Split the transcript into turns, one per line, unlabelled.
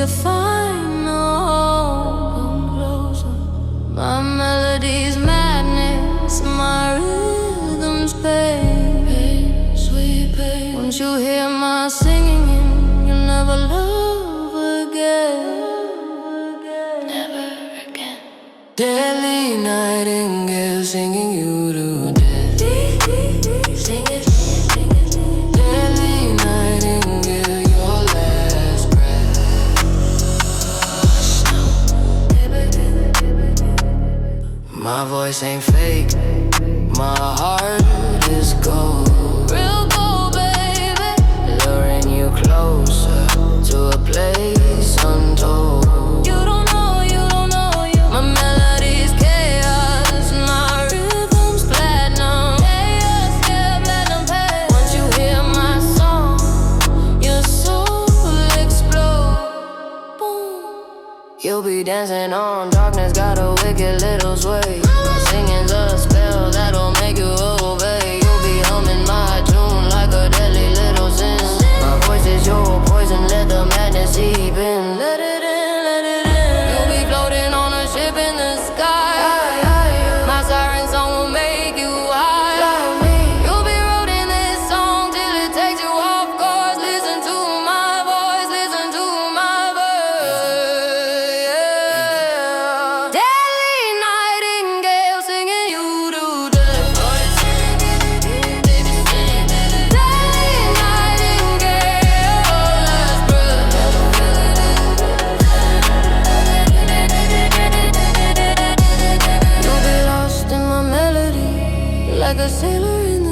you find a home. Come closer. My melody's madness, my rhythm's pain. Pain, sweet pain. Once you hear my singing, you'll never love again. Never again. Deadly nightingale singing you to death. Sing it, sing it. Deadly nightingale, your last breath. My voice ain't fake, my heart is gold. Real gold, baby. Luring you closer to a place untold. You don't know, you don't know, you. My melody's chaos, my rhythm's platinum. Chaos, yeah, platinum pay. Once you hear my song, your soul will explode. Boom. You'll be dancing on darkness, got a wicked little sway. Singing's a spell that'll make you obey. You'll be humming my tune like a deadly little sin. My voice is your poison, let the madness seep in. Let it in, let it in. You'll be floating on a ship in the sky. My siren song will make you high. You'll be writing this song till it takes you off course. Listen to my voice, listen to my verse. Yeah. Deadly nightingale singing you to death. Deadly nightingale, last breath. You'll be lost in my melody, like a sailor in